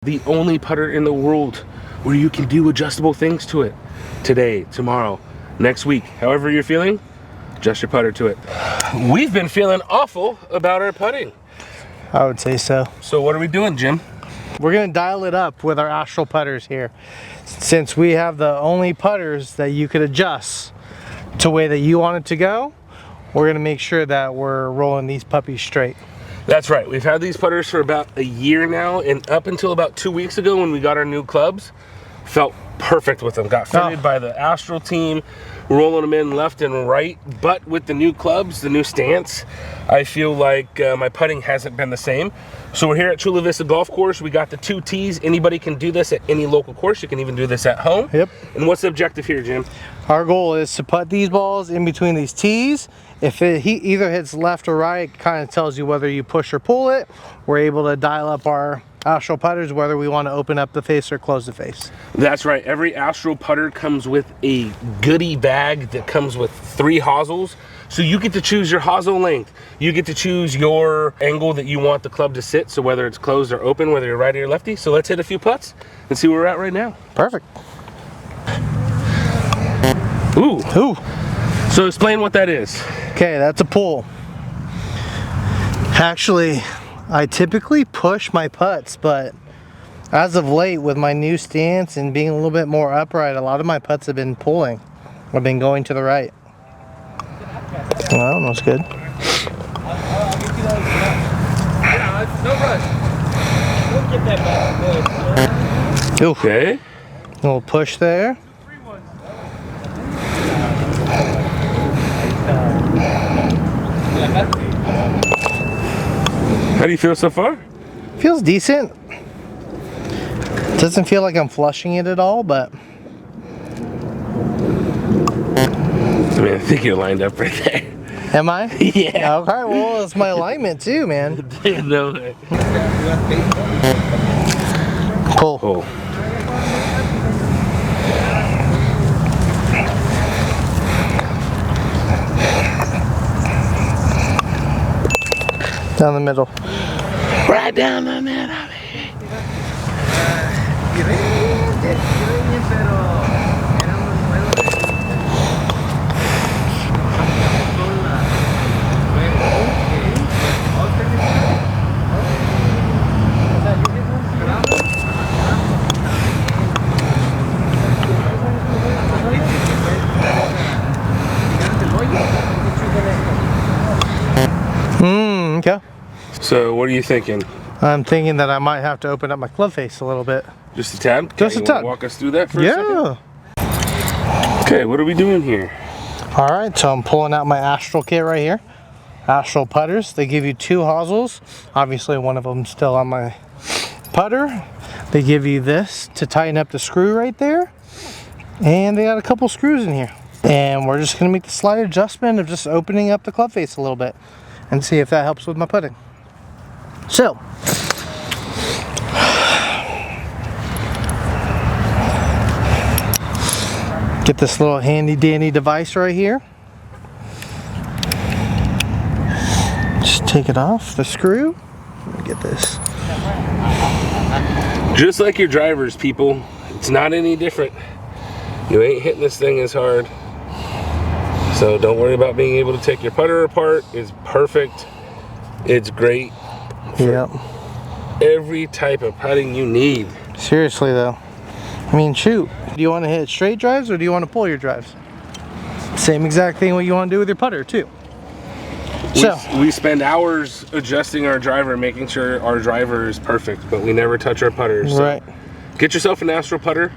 The only putter in the world where you can do adjustable things to it. Today, tomorrow, next week, however you're feeling, adjust your putter to it. We've been feeling awful about our putting. I would say so. So what are we doing, Jim? We're gonna dial it up with our Astral Putters here. Since we have the only putters that you could adjust to the way that you want it to go, we're gonna make sure that we're rolling these puppies straight. That's right. We've had these putters for about a year now, and up until about 2 weeks ago when we got our new clubs, felt perfect with them. Got fitted by the Astral team, rolling them in left and right. But with the new clubs, the new stance, I feel like my putting hasn't been the same. So we're here at Chula Vista Golf Course. We got the 2 tees. Anybody can do this at any local course. You can even do this at home. Yep. And what's the objective here, Jim? Our goal is to put these balls in between these tees. If it either hits left or right, it kind of tells you whether you push or pull it. We're able to dial up our Astral Putters, whether we want to open up the face or close the face. That's right. Every Astral Putter comes with a goodie bag that comes with 3 hosels. So you get to choose your hosel length. You get to choose your angle that you want the club to sit. So whether it's closed or open, whether you're righty or lefty. So let's hit a few putts and see where we're at right now. Perfect. Ooh. Ooh. So explain what that is. Okay, that's a pull. Actually, I typically push my putts, but as of late with my new stance and being a little bit more upright, a lot of my putts have been pulling. I've been going to the right. Well, that's good. Okay. A little push there. How do you feel so far? Feels decent. Doesn't feel like I'm flushing it at all, but I mean, I think you're lined up right there. am I? Yeah. Okay, well, it's my alignment too, man. No way. Pull. Oh. Down the middle. Right down the middle. Okay. So what are you thinking? I'm thinking that I might have to open up my club face a little bit. Just a tad? Just a You tad. wanna walk us through that for a second? Okay, what are we doing here? All right, so I'm pulling out my Astral kit right here. Astral Putters. They give you 2 hosels. Obviously, one of them still on my putter. They give you this to tighten up the screw right there. And they got a couple screws in here. And we're just gonna make the slight adjustment of just opening up the club face a little bit and see if that helps with my putting. So, get this little handy dandy device right here. Just take it off the screw. Let me get this. Just like your drivers, people, it's not any different. You ain't hitting this thing as hard. So don't worry about being able to take your putter apart. It's perfect. It's great. Yep. Every type of putting you need. Seriously though. I mean, shoot. Do you want to hit straight drives or do you want to pull your drives? Same exact thing what you want to do with your putter too. So we spend hours adjusting our driver, making sure our driver is perfect, but we never touch our putters. So right. Get yourself an Astral putter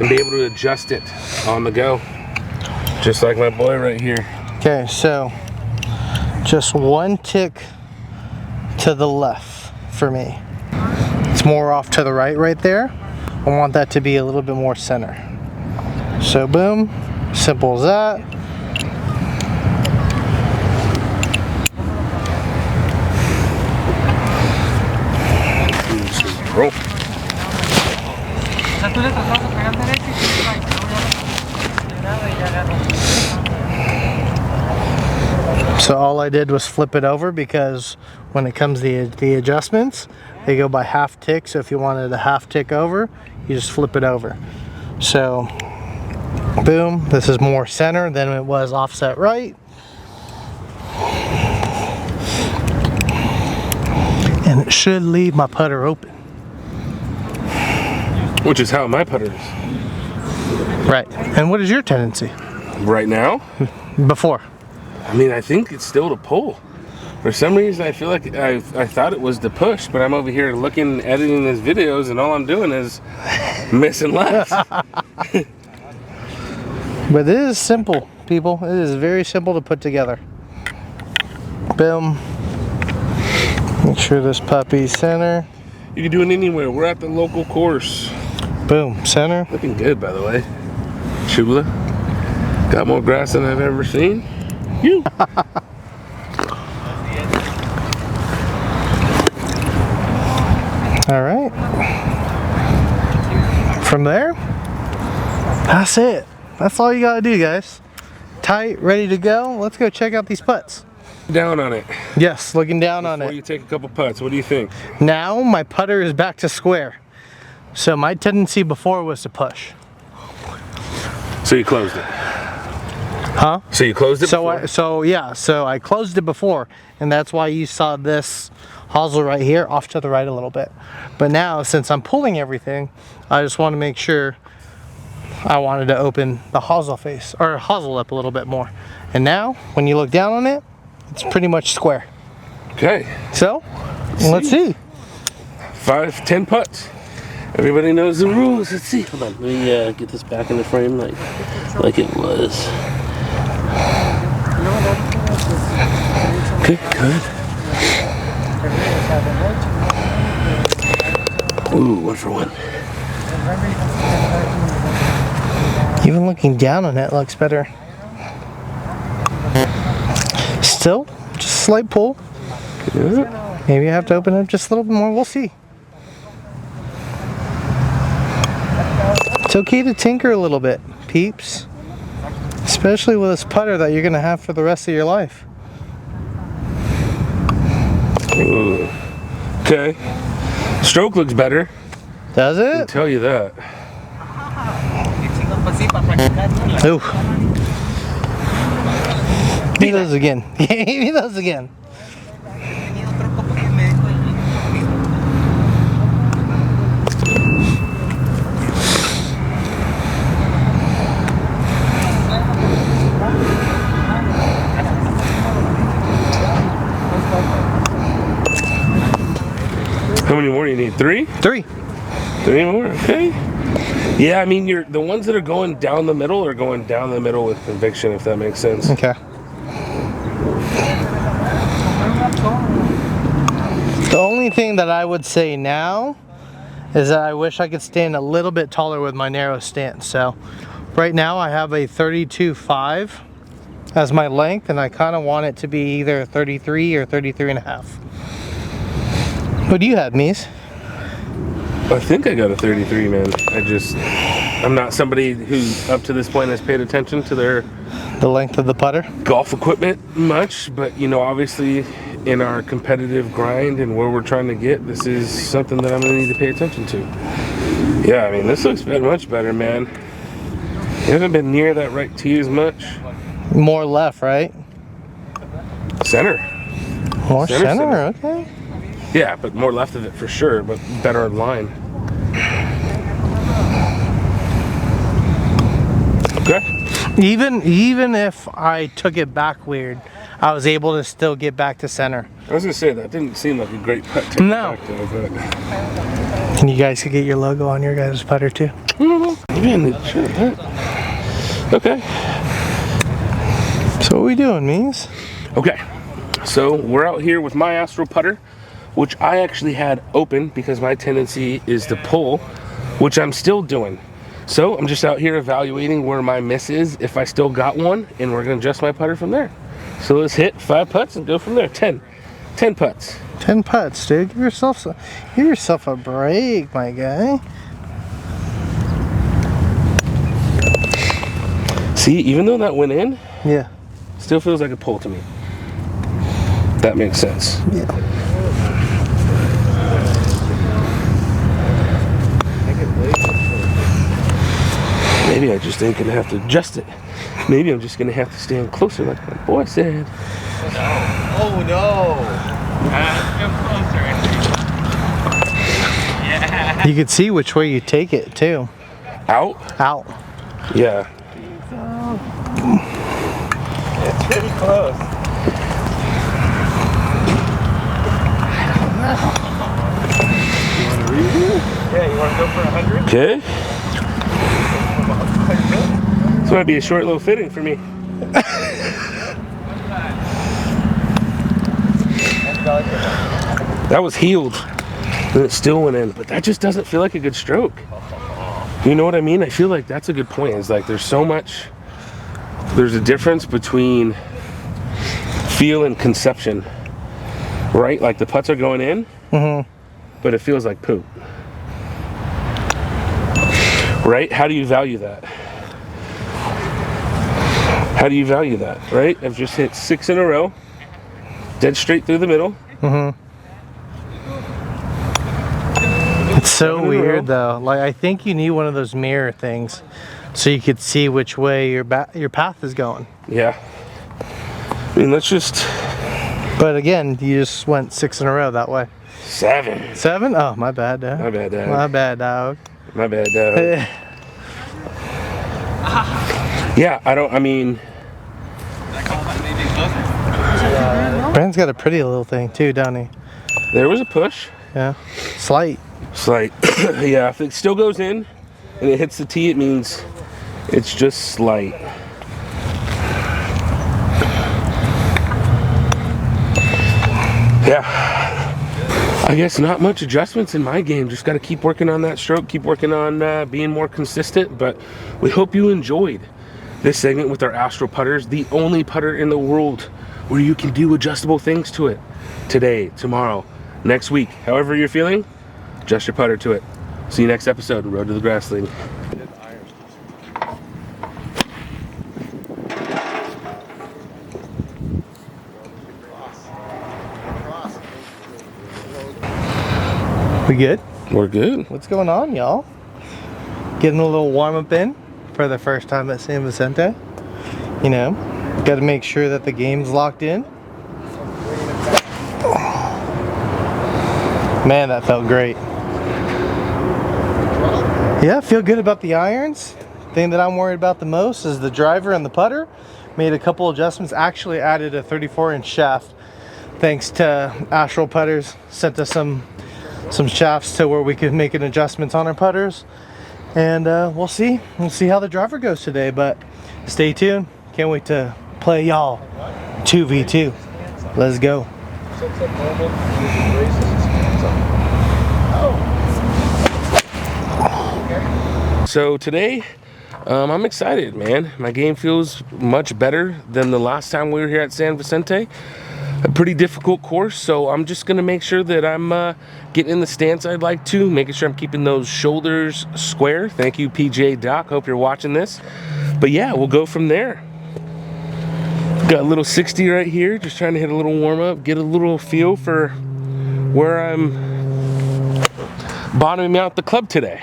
and be able to adjust it on the go. Just like my boy right here. Okay, so just 1 tick to the left for me. It's more off to the right there. I want that to be a little bit more center. So boom, simple as that. Roll. So all I did was flip it over because when it comes to the adjustments, They go by half tick, so if you wanted a half tick over, you just flip it over. So, boom, this is more center than it was offset right. And it should leave my putter open. Which is how my putter is. Right. And what is your tendency? Right now? Before? I mean, I think it's still to pull. For some reason, I feel like I thought it was to push, but I'm over here looking, editing his videos, and all I'm doing is missing left. But it is simple, people. It is very simple to put together. Boom. Make sure this puppy's center. You can do it anywhere. We're at the local course. Boom, center. Looking good, by the way. Chula. Got more grass than I've ever seen. You. All right. From there, that's it. That's all you gotta do, guys. Tight, ready to go. Let's go check out these putts. Down on it. Yes, looking down on Before it. you take a couple putts, what do you think? Now my putter is back to square. So my tendency before was to push. So you closed it. Huh? So you closed it before? So I closed it before, and that's why you saw this hosel right here off to the right a little bit. But now, since I'm pulling everything, I just want to make sure I wanted to open the hosel face, or hosel up a little bit more. And now, when you look down on it, it's pretty much square. Okay. So, let's see. 5, 10 putts. Everybody knows the rules. Let's see. Hold on, let me get this back in the frame like it was. Okay, good. Ooh, 1 for 1. Even looking down on it looks better. Still, just a slight pull. Good. Maybe I have to open it just a little bit more. We'll see. It's okay to tinker a little bit, peeps. Especially with this putter that you're going to have for the rest of your life. Ooh. Okay. Stroke looks better. Does I'll it? tell you that. Ooh. Give me those again. Give me those again. How many more do you need? 3? 3. 3 more, okay. Yeah, I mean, the ones that are going down the middle are going down the middle with conviction, if that makes sense. Okay. The only thing that I would say now is that I wish I could stand a little bit taller with my narrow stance. So right now I have a 32.5 as my length, and I kind of want it to be either 33 or 33.5. What do you have, Mies? I think I got a 33, man. I'm not somebody who up to this point has paid attention to their The length of the putter? golf equipment much, but you know, obviously in our competitive grind and where we're trying to get, this is something that I'm gonna need to pay attention to. Yeah, I mean, this looks much better, man. You haven't been near that right tee as much. More left, right? Center. More Center, center, okay. Yeah, but more left of it for sure, but better in line. Okay. Even if I took it back weird, I was able to still get back to center. I was gonna say that didn't seem like a great putt to No. back though, but And you guys could get your logo on your guys' putter too. maybe I need to try that. Okay. So what we doing, Mies? Okay. So we're out here with my Astral putter, which I actually had open because my tendency is to pull, which I'm still doing. So I'm just out here evaluating where my miss is, if I still got one, and we're gonna adjust my putter from there. So let's hit 5 putts and go from there. 10 putts. 10 putts, dude. Give yourself a break, my guy. See, even though that went in, Yeah. still feels like a pull to me. That makes sense. Yeah. Maybe I just ain't gonna have to adjust it. Maybe I'm just gonna have to stand closer like my boy said. Oh no! Closer. Yeah. You can see which way you take it too. Out? Out. Yeah. It's pretty close. Yeah, you want to go for 100? Okay. This might be a short little fitting for me. That was healed. And it still went in. But that just doesn't feel like a good stroke. You know what I mean? I feel like that's a good point. It's like there's so much. There's a difference between feel and conception. Right? Like the putts are going in. But it feels like poop. Right? How do you value that? How do you value that, right? I've just hit 6 in a row, dead straight through the middle. It's so weird though. Like I think you need one of those mirror things so you could see which way your path is going. Yeah. I mean, let's just... But again, you just went 6 in a row that way. 7. 7? Oh, my bad, dog. My bad, dog. My bad, dog. My bad, dog. Yeah, I mean... Brand's got a pretty little thing too, doesn't he? There was a push. Yeah. Slight. Slight. Yeah, if it still goes in and it hits the tee, it means it's just slight. Yeah. I guess not much adjustments in my game. Just got to keep working on that stroke, keep working on being more consistent. But we hope you enjoyed this segment with our Astral Putters, the only putter in the world where you can do adjustable things to it. Today, tomorrow, next week, however you're feeling, adjust your putter to it. See you next episode, Road to the Grass League. We good? We're good. What's going on, y'all? Getting a little warm up in for the first time at San Vicente. You know, got to make sure that the game's locked in. Man, that felt great. Yeah, I feel good about the irons. Thing that I'm worried about the most is the driver and the putter. Made a couple adjustments. Actually added a 34-inch shaft. Thanks to Astral Putters. Sent us some shafts to where we could make an adjustments on our putters. And we'll see how the driver goes today. But stay tuned. Can't wait to play y'all 2v2. Let's go. So today, I'm excited, man. My game feels much better than the last time we were here at San Vicente. A pretty difficult course, so I'm just gonna make sure that I'm getting in the stance I'd like to, making sure I'm keeping those shoulders square. Thank you, PJ Doc. Hope you're watching this. But yeah, we'll go from there. Got a little 60 right here, just trying to hit a little warm up, get a little feel for where I'm bottoming out the club today.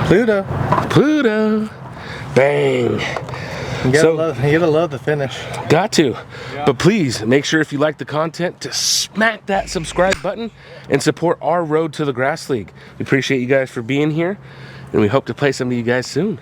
Pluto. Pluto. Bang. You gotta love the finish. Got to. Yeah. But please make sure if you like the content to smack that subscribe button and support our Road to the Grass League. We appreciate you guys for being here, and we hope to play some of you guys soon.